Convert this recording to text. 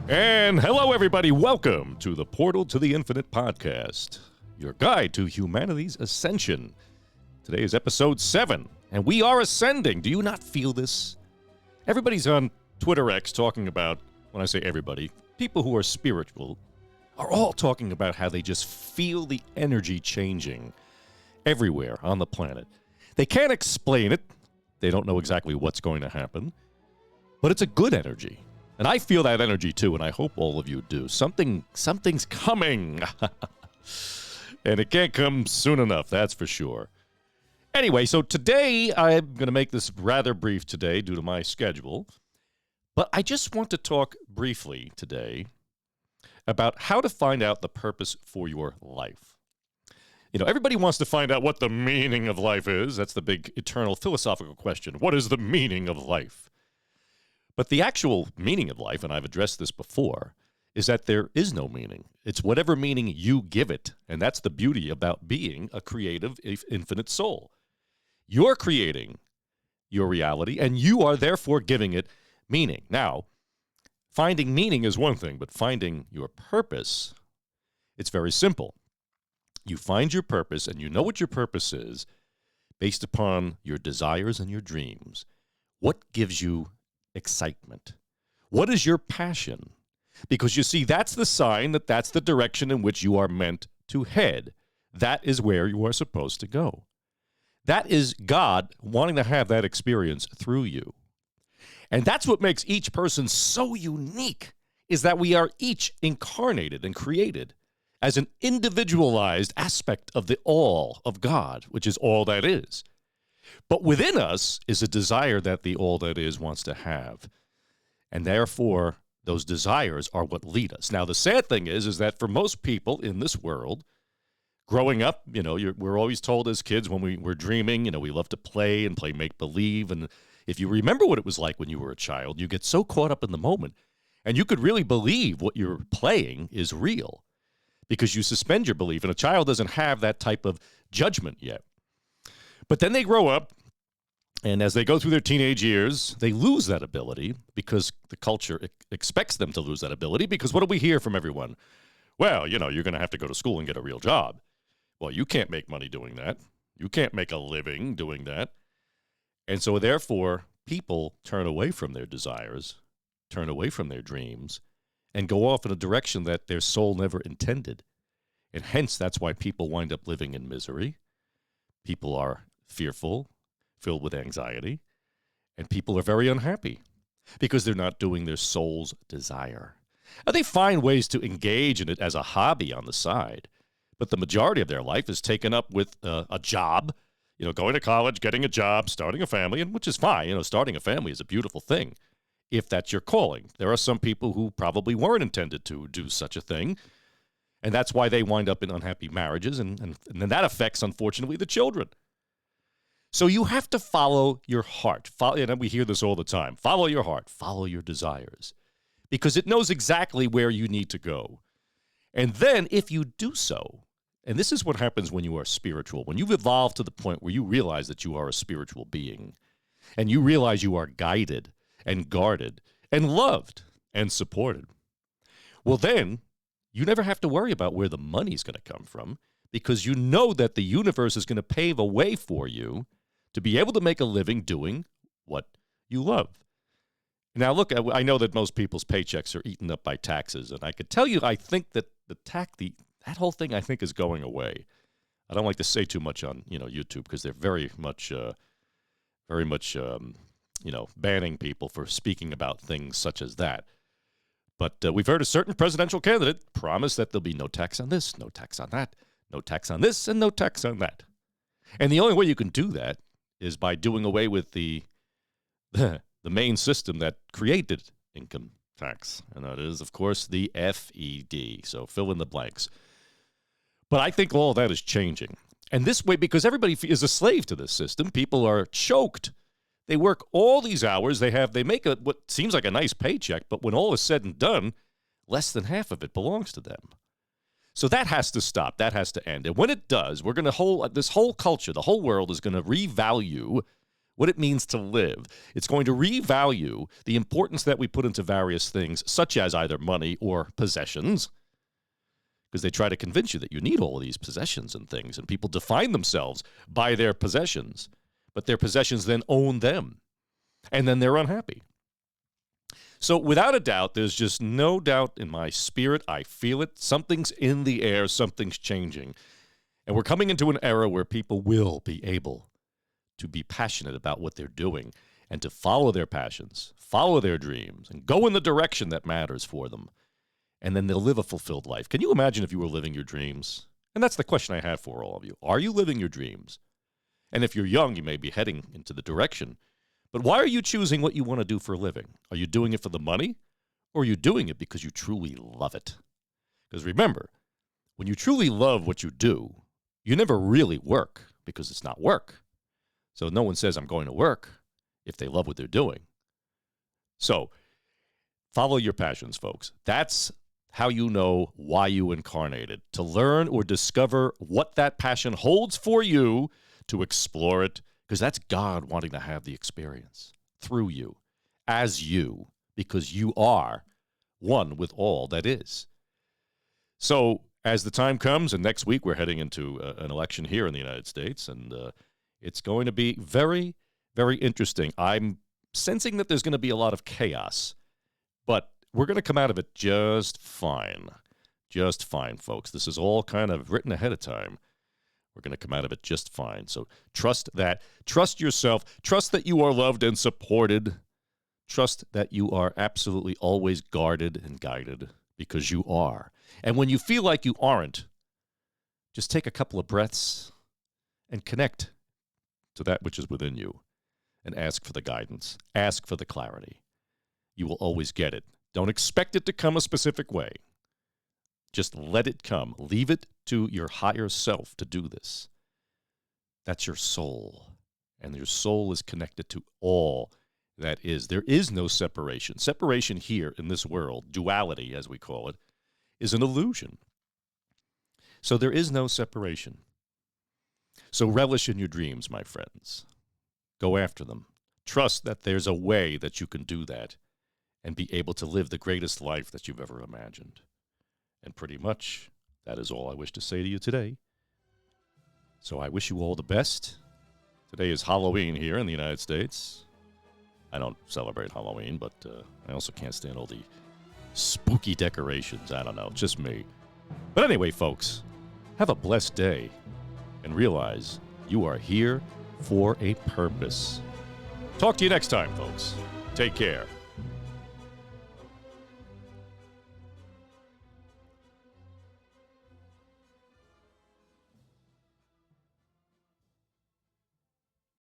And hello, everybody. Welcome to the Portal to the Infinite podcast, your guide to humanity's ascension. Today is episode 7, and we are ascending. Do you not feel this? Everybody's on Twitter X talking about, when I say everybody, people who are spiritual are all talking about how they just feel the energy changing everywhere on the planet. They can't explain it. They don't know exactly what's going to happen, but it's a good energy. And I feel that energy too, and I hope all of you do. Something's coming. And it can't come soon enough, that's for sure. Anyway, so today, I'm going to make this rather brief today due to my schedule. But I just want to talk briefly today about how to find out the purpose for your life. You know, everybody wants to find out what the meaning of life is. That's the big eternal philosophical question. What is the meaning of life? But the actual meaning of life, and I've addressed this before, is that there is no meaning. It's whatever meaning you give it. And that's the beauty about being a creative, infinite soul. You're creating your reality, and you are therefore giving it meaning. Now, finding meaning is one thing, but finding your purpose, it's very simple. You find your purpose, and you know what your purpose is based upon your desires and your dreams. What gives you excitement? What is your passion? Because you see, that's the sign that that's the direction in which you are meant to head. That is where you are supposed to go. That is God wanting to have that experience through you. And that's what makes each person so unique, is that we are each incarnated and created as an individualized aspect of the all of God, which is all that is. But within us is a desire that the all that is wants to have. And therefore, those desires are what lead us. Now, the sad thing is that for most people in this world, growing up, you know, we're always told as kids when we're dreaming, you know, we love to play and play make-believe. And if you remember what it was like when you were a child, you get so caught up in the moment. And you could really believe what you're playing is real because you suspend your belief. And a child doesn't have that type of judgment yet. But then they grow up, and as they go through their teenage years, they lose that ability because the culture expects them to lose that ability. Because what do we hear from everyone? Well, you know, you're going to have to go to school and get a real job. Well, you can't make money doing that. You can't make a living doing that. And so therefore, people turn away from their desires, turn away from their dreams, and go off in a direction that their soul never intended. And hence, that's why people wind up living in misery. People are fearful, filled with anxiety, and people are very unhappy because they're not doing their soul's desire. Now, they find ways to engage in it as a hobby on the side, but the majority of their life is taken up with a job, you know, going to college, getting a job, starting a family, and which is fine. You know, starting a family is a beautiful thing if that's your calling. There are some people who probably weren't intended to do such a thing, and that's why they wind up in unhappy marriages, and then that affects, unfortunately, the children. So you have to follow your heart. And we hear this all the time. Follow your heart. Follow your desires. Because it knows exactly where you need to go. And then if you do so, and this is what happens when you are spiritual, when you've evolved to the point where you realize that you are a spiritual being, and you realize you are guided and guarded and loved and supported, well then, you never have to worry about where the money's going to come from because you know that the universe is going to pave a way for you to be able to make a living doing what you love. Now, look, I know that most people's paychecks are eaten up by taxes, and I could tell you I think that that whole thing I think is going away. I don't like to say too much on YouTube because they're very much banning people for speaking about things such as that. But we've heard a certain presidential candidate promise that there'll be no tax on this, no tax on that, no tax on this, and no tax on that. And the only way you can do that is by doing away with the main system that created income tax. And that is, of course, the FED. So fill in the blanks. But I think all that is changing. And this way, because everybody is a slave to this system, people are choked. They work all these hours. They make what seems like a nice paycheck, but when all is said and done, less than half of it belongs to them. So that has to stop. That has to end. And when it does, we're going to this whole culture, the whole world is going to revalue what it means to live. It's going to revalue the importance that we put into various things, such as either money or possessions, because they try to convince you that you need all of these possessions and things, and people define themselves by their possessions, but their possessions then own them, and then they're unhappy. So without a doubt, there's just no doubt in my spirit. I feel it. Something's in the air. Something's changing. And we're coming into an era where people will be able to be passionate about what they're doing and to follow their passions, follow their dreams, and go in the direction that matters for them. And then they'll live a fulfilled life. Can you imagine if you were living your dreams? And that's the question I have for all of you. Are you living your dreams? And if you're young, you may be heading into the direction. But why are you choosing what you want to do for a living? Are you doing it for the money? Or are you doing it because you truly love it? Because remember, when you truly love what you do, you never really work because it's not work. So no one says, I'm going to work if they love what they're doing. So follow your passions, folks. That's how you know why you incarnated. To learn or discover what that passion holds for you, to explore it, because that's God wanting to have the experience through you, as you, because you are one with all that is. So as the time comes, and next week we're heading into an election here in the United States, and it's going to be very, very interesting. I'm sensing that there's going to be a lot of chaos, but we're going to come out of it just fine. Just fine, folks. This is all kind of written ahead of time. We're going to come out of it just fine. So trust that. Trust yourself. Trust that you are loved and supported. Trust that you are absolutely always guarded and guided, because you are. And when you feel like you aren't, just take a couple of breaths and connect to that which is within you and ask for the guidance. Ask for the clarity. You will always get it. Don't expect it to come a specific way. Just let it come. Leave it to your higher self to do this. That's your soul. And your soul is connected to all that is. There is no separation. Separation here in this world, duality as we call it, is an illusion. So there is no separation. So relish in your dreams, my friends. Go after them. Trust that there's a way that you can do that and be able to live the greatest life that you've ever imagined. And pretty much, that is all I wish to say to you today. So I wish you all the best. Today is Halloween here in the United States. I don't celebrate Halloween, but I also can't stand all the spooky decorations. I don't know, just me. But anyway, folks, have a blessed day and realize you are here for a purpose. Talk to you next time, folks. Take care.